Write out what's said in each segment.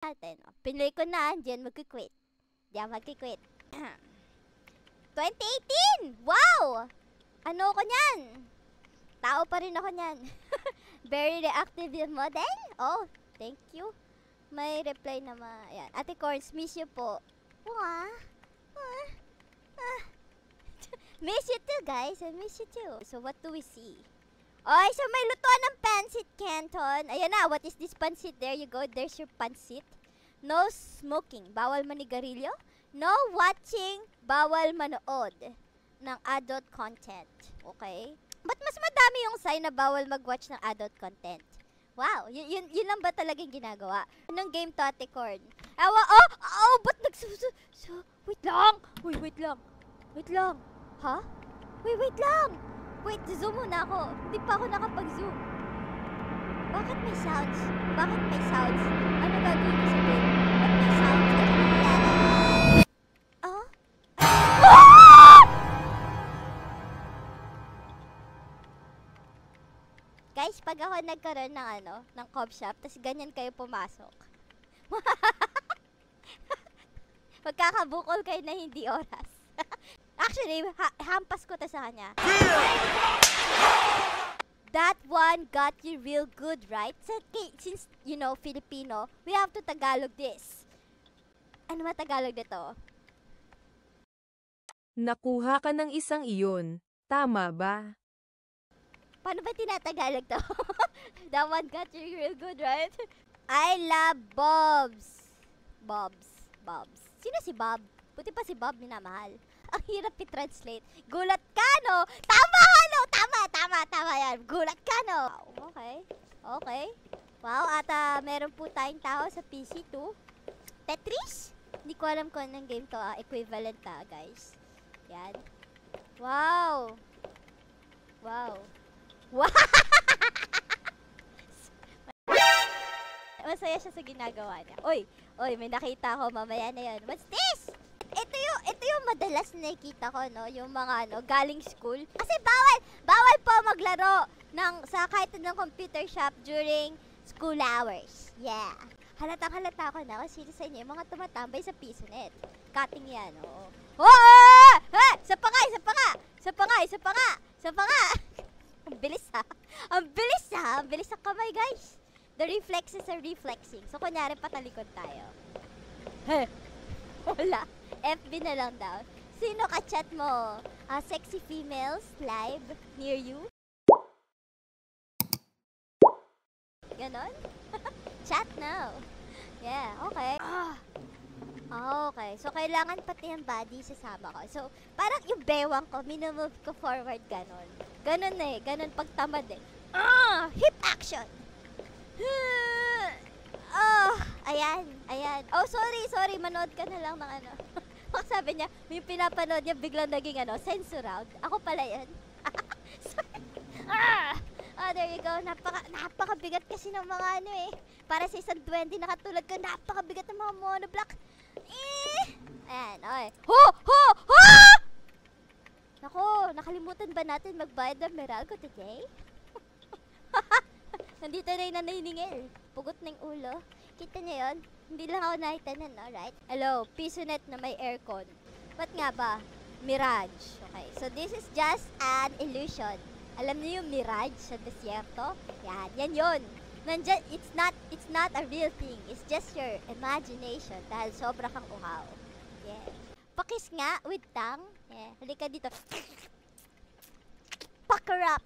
natin. Pinoy ko na, diyan magkikwit. Diyan magkikwit. 2018! Wow! Ano ko niyan? Tao pa rin ako niyan. Very reactive yung model. Oh, thank you. May reply naman. Ayan. Ate Corns, miss you po. Wah. Miss you too, guys. I miss you too. So, what do we see? Oy, so may lutuan ng pansit, Canton. Ayan na, what is this pansit? There you go. There's your pansit. No smoking. Bawal manigarilyo. No watching. Bawal manood ng adult content. Okay? But mas madami yung sign na bawal mag-watch ng adult content. Wow, yun lang ba talagang ginagawa? Anong game to, Ate Corn? Ba't wait lang! Wait lang. Ha? Wait lang! Wait, zoom muna ako. Hindi pa ako nakapag-zoom. Bakit may sounds? Ano gagawin ko sa game? Ba't may sounds? Ano nangyayari? Guys, pag ako nagkaroon ng coffee shop, tas ganyan kayo pumasok. Magkakabukol kayo na hindi oras. Actually, hampas ko to sa kanya. That one got you real good, right? Since, Filipino, we have to Tagalog this. Ano ba Tagalog dito? Nakuha ka ng isang iyon. Tama ba? Paano ba tinatagalog to? That one got you real good, right? I love Bobs. Sino si Bob? Buti pa si Bob minamahal. Ang hirap i-translate. Gulat ka, no? Tama yan. Gulat ka, no? Okay. Wow, at meron po tayong tao sa PC2. Tetris? Hindi ko alam kung anong game to. Equivalent guys. Yan. Wow. Masaya siya sa ginagawa niya. Oy, may nakita ko mamaya na yun. What's this? Ito yung madalas na nakikita ko, no? Yung mga, galing school. Kasi bawal po maglaro kahit ng computer shop during school hours. Yeah. Halatang-halata ko na kung sino sa inyo yung mga tumatambay sa PisoNet. Cutting yan, oo. Isa pa nga! Ang bilis ang kamay, guys. The reflexes are reflexing. So, kunyari, patalikod tayo. Wala. FB na lang daw. Sino ka-chat mo? Sexy females live near you? Ganon? Chat now. Yeah, okay. Okay. So, kailangan pati yung body sasama ko. So, parang yung bewang ko, minumove ko forward ganon. Ganon pagtamad eh. Hip action! Ayan. Oh, sorry. Manood ka na lang ng Sabi niya, may pinapanood niya biglang naging censored. Ako pala yan. There you go. Napakabigat kasi ng mga para sa isang 20 na katulad ko, napakabigat ng mga monoblock. Ayan, okay. Naku, nakalimutan ba natin magbayad ng Meralco today? Nandito na yung naniningil. Pugot ng ulo. Kita niyo yun? Hindi lang ako nakitanan, no? Right? Hello, PisoNet na may aircon. Ba't nga ba? Mirage. Okay, so this is just an illusion. Alam niyo yung mirage sa desierto? Yan yun. It's not a real thing. It's just your imagination dahil sobra kang uhaw. Yeah. Pakis nga with tongue. Yeah. Halika dito. Pucker up.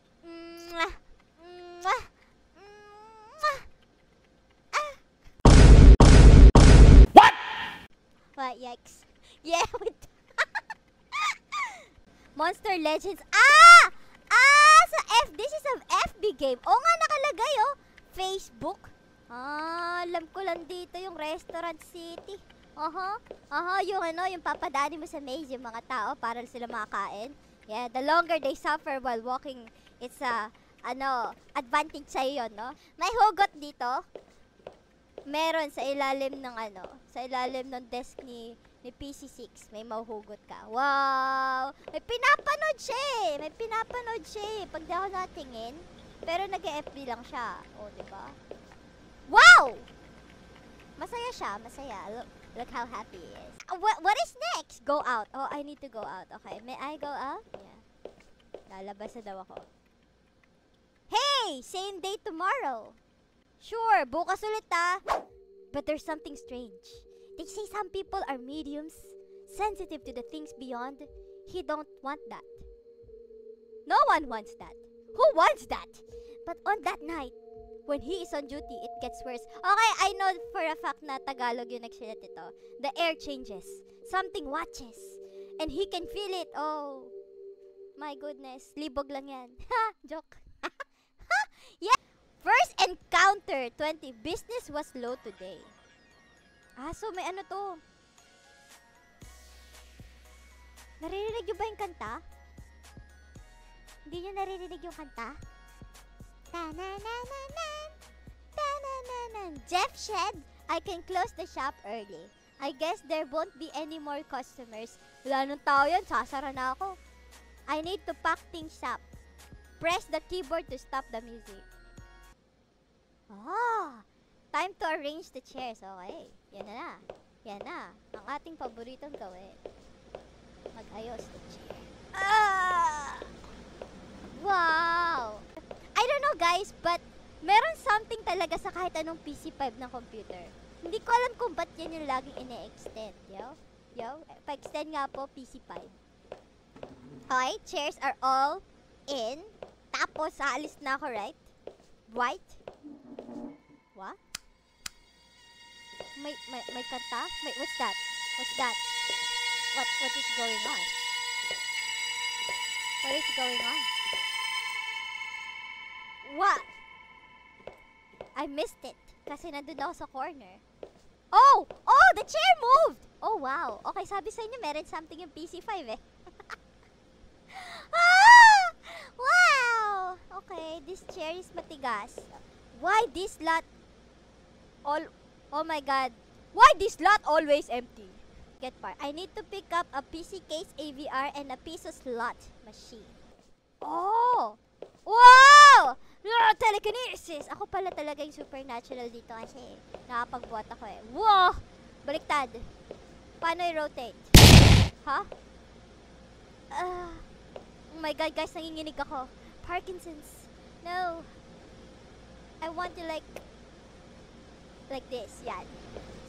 What? Yikes. Yeah, with Monster Legends. This is an FB game. Oo nga, nakalagay, Facebook. Alam ko lang dito yung Restaurant City. Yung papadani mo sa maze yung mga tao para sila makakain. Yeah, the longer they suffer while walking, it's advantage sa'yo yun, no? May hugot dito. Meron sa ilalim ng desk ni PC6, may mahuhugot ka. Wow! May pinapanood siya eh. Pag di ako natingin, pero nag-FB lang siya. O, diba? Wow! Masaya siya, masaya. Look how happy he is. What is next? Go out. Oh, I need to go out. Okay, may I go out? Yeah. Lalabas na daw ako. Hey! Same day tomorrow. Sure, bukas ulit ah. But there's something strange. They say some people are mediums, sensitive to the things beyond. He don't want that. No one wants that. Who wants that? But on that night, when he is on duty, it gets worse. Okay, I know for a fact na Tagalog yung nagsulat ito. The air changes. Something watches. And he can feel it. Oh, my goodness. Libog lang yan. Ha! Joke. Yeah. First encounter, 20. Business was low today. Ah, so may ano to? Naririnig nyo ba yung kanta? Hindi nyo naririnig yung kanta? Ta-na-na-na-nan! Ta-na-na-nan! Jeff said, I can close the shop early. I guess there won't be any more customers. Wala nung tao yan, sasara na ako. I need to pack things up. Press the keyboard to stop the music. Ah! Time to arrange the chairs. Okay. Yan na. Yan na. Ang ating paboritong gawin. Mag-ayos ng chair. Ah! Wow! I don't know guys, but meron something talaga sa kahit anong PC5 ng computer. Hindi ko alam kung ba't yan yung laging ine-extend. Yo, pa-extend nga po PC5. Okay, chairs are all in. Tapos, aalis na ako, right? White? What? May kanta? What's that? What's that? What is going on? What is going on? What? I missed it. Kasi nandun ako sa corner. Oh! Oh! The chair moved! Oh, wow. Okay, sabi sa inyo, meron something yung PC5 eh. Ah! Wow! Okay, this chair is matigas. Why this lot oh my god. Why this lot always empty? Get part. I need to pick up a PC case, AVR, and a piece of slot machine. Oh! Wow! Telekinesis! Ako pala talaga yung supernatural dito kasi nakapagbuhat ako eh. Wow! Baliktad. Paano i-rotate? Ha? Oh my god guys, nanginginig ako. Parkinson's. No. I want to like this. Yan.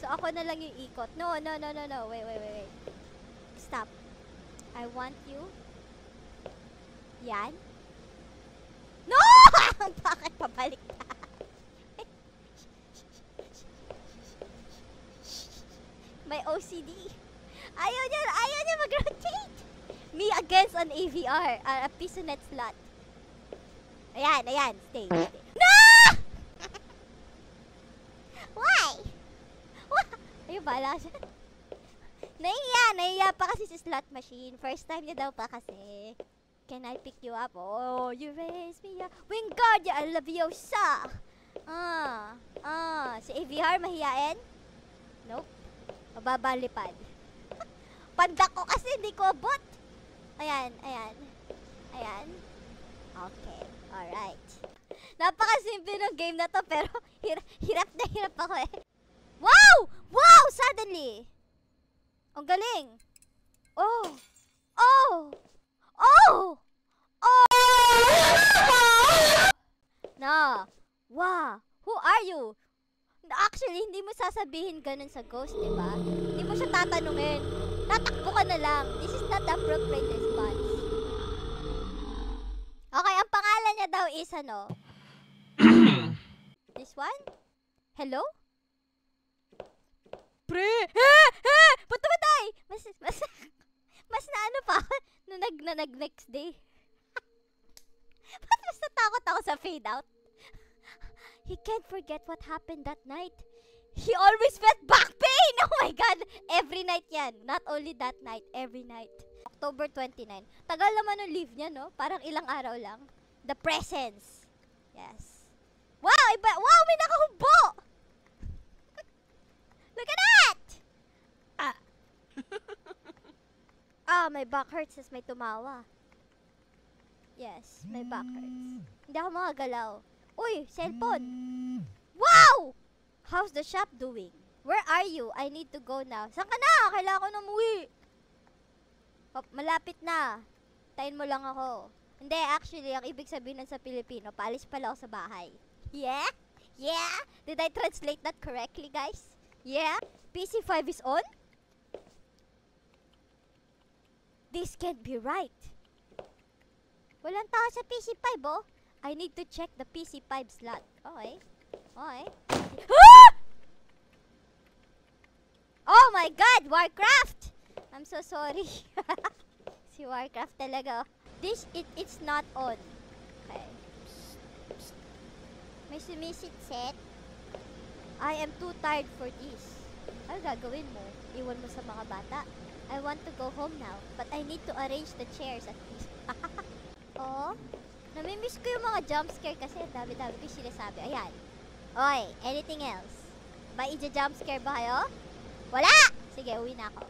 So ako na lang yung ikot. No. Wait. Stop. I want you. Yan. No! Bakit pabalik na? May OCD. Ayaw niya mag-rotate. Me against an AVR. A pisonet slot. Ayan. Stay. No! Why? Ayun bala siya. Nahiya pa kasi si slot machine. First time niya daw pa kasi. Can I pick you up? Oh, you raise me up. Wingardia, I love you, sa. Si AVR mahiyain? Nope. Mababa lipad. Pandak ko kasi hindi ko abot. Ayan. Okay, alright. Napakasimple ng game na to pero hirap na hirap ako eh. Wow! Wow! Suddenly! Ang galing! Oh! No! Wow! Who are you? Actually, hindi mo sasabihin ganun sa ghost, diba? Hindi mo siya tatanungin. Tatakbo ka na lang. This is not the appropriate response. Okay, ang pangalan niya daw is ano? This one? Hello? Pre! Ba't tumatay? Mas na ano pa nung next day. Ba't mas natakot ako sa fade out? He can't forget what happened that night. He always felt back pain! Oh my God! Every night yan. Not only that night, every night. October 29. Tagal naman yung leave niya, no? Parang ilang araw lang. The presence. Yes. Wow! Wow! May nakahubo! Look at that! My back hurts as may tumawa. Yes, my back hurts. Hindi ako makagalaw. Uy, cellphone! Wow! How's the shop doing? Where are you? I need to go now. Saan ka na? Kailangan ko na umuwi. Oh, malapit na. Tayin mo lang ako. Hindi, actually, ang ibig sabihin nun sa Pilipino, paalis pala ako sa bahay. Yeah? Yeah? Did I translate that correctly, guys? Yeah? PC5 is on? This can't be right. Walang tao sa PC5, oh. I need to check the PC5 slot. Okay. Okay. Ah! Oh my God! Warcraft! I'm so sorry. Si Warcraft talaga. It's not on. Okay. May sumisit set. I am too tired for this. Ano gagawin mo? Iwan mo sa mga bata? I want to go home now, but I need to arrange the chairs at least. Oh, namimiss ko yung mga jump scare kasi dami-dami ko sinasabi. Ayan. Oy, anything else? May ija-jump scare ba kayo? Wala! Sige, uwi na ako.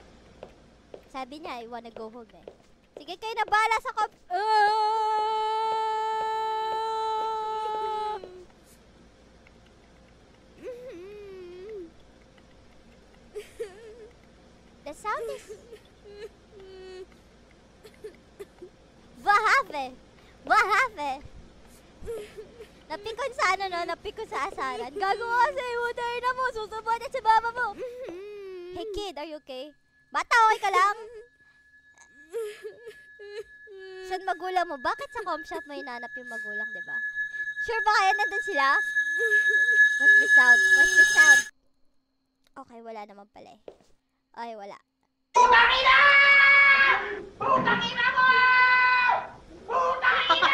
Sabi niya, I wanna go home eh. Sige, kayo na bahala sa The sound is... What happened? What happened? Napikon sa ano no? Napikon sa asaran. Gago kasi mo, dahil na mo. Susubot at si mama mo. Hey kid, are you okay? Bata, okay ka lang? Saan magulang mo? Bakit sa com shop mo hinanap yung magulang, diba? Sure ba kaya nandun sila? What's the sound? What's the sound? Okay, wala naman pala eh. Ay, wala. Putang ina! Putang ina mo! Putang ina!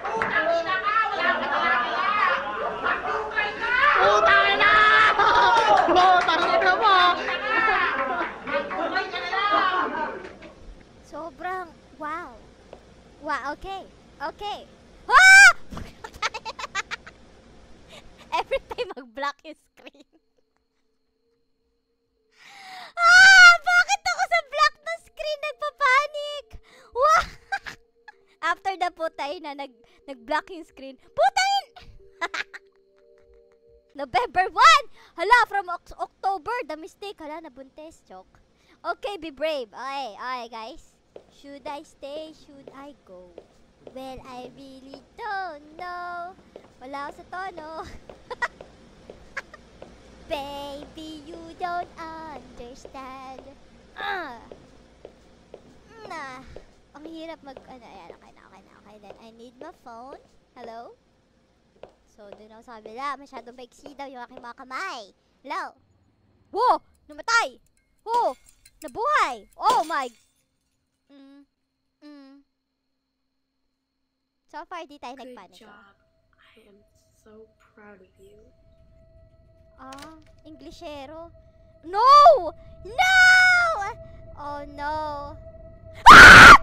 Putang ina ka! Wala ka talaga! Magdukay ka! Putang ina! Putang ina mo! Magdukay ka na lang! Sobrang, wow. Wow, okay. Okay. Ah! Every time mag-block yung screen. Ah! Bakit ako sa block na screen nagpapanik? Wow! After the putay na nag-block yung screen. Putayin! November 1! Hala, from October, the mistake. Hala, nabuntes. Joke. Okay, be brave. Okay, okay, guys. Should I stay? Should I go? Well, I really don't know. Wala ako sa tono. Baby, you don't understand. Ang hirap mag... Ayan, okay na. Then, I need my phone. Hello? So, dun ako sa kabila. Masyadong maiksi daw yung aking mga kamay. Hello? Whoa! Namatay! Whoa! Nabuhay! Oh my... So far, di tayo nagpanik. Good job. I am so proud of you. Ah, Englishero. No! No! Oh no. Ah!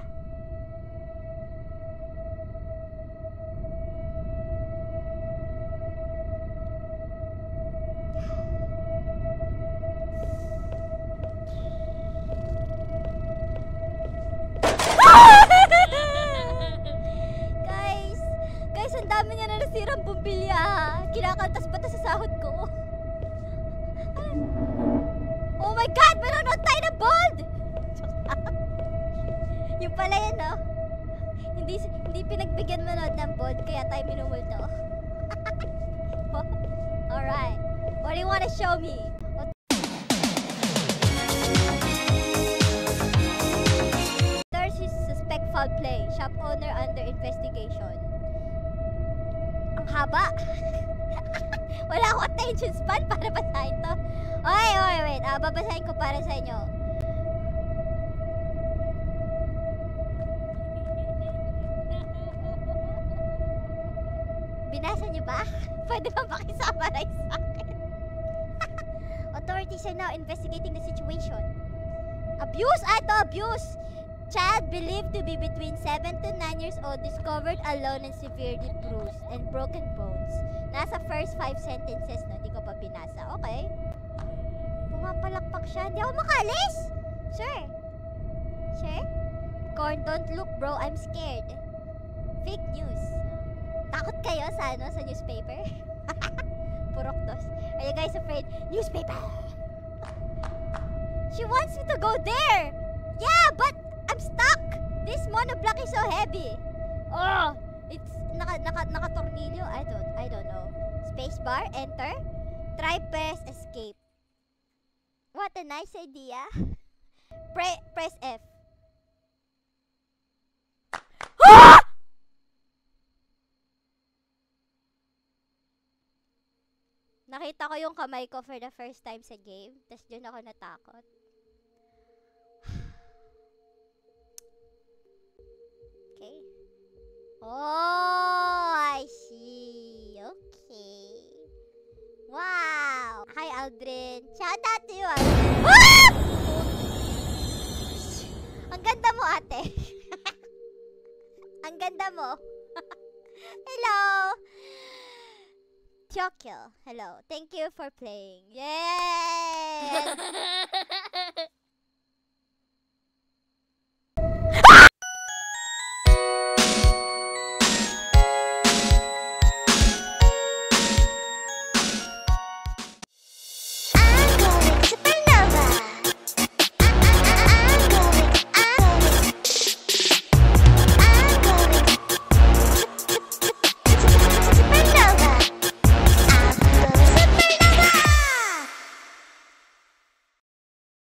Guys, ang dami niya na nasirang bumbilya. Kinakaltas pa to sa sahod ko. Oh my God! Manonood tayo ng Bold! Yung pala yan, no? Hindi pinagbigyan manood ng Bold, kaya tayo minumulto. Alright. What do you wanna show me? There's his suspect foul play. Shop owner under investigation. Ang haba. Wala akong attention span para basahin to. Okay, wait. Babasahin ko para sa inyo. Binasa niyo ba? Pwede ba pakisummarize sa akin? Authorities are now investigating the situation. Abuse? Ito, abuse! Child believed to be between 7 to 9 years old discovered alone and severely bruised and broken bones. Nasa first 5 sentences, no? Hindi ko pa binasa. Okay. Pumapalakpak siya. Hindi ako makalis! Sir? Sir? Corn, don't look, bro. I'm scared. Fake news. Takot kayo sa ano, sa newspaper? Purok dos. Are you guys afraid? Newspaper! She wants me to go there! Yeah, but I'm stuck! This monoblock is so heavy. Oh! It's naka-tornilyo. I don't know. Spacebar, enter. Try press escape. What a nice idea. Press F. Ah! Nakita ko yung kamay ko for the first time sa game. Tapos dun ako natakot. Okay. Oh, I see. Okay. Wow. Hi, Aldrin. Shout out to you, Aldrin. Ah! Ang ganda mo, ate. Ang ganda mo. Hello. Tokyo. Hello. Thank you for playing. Yes.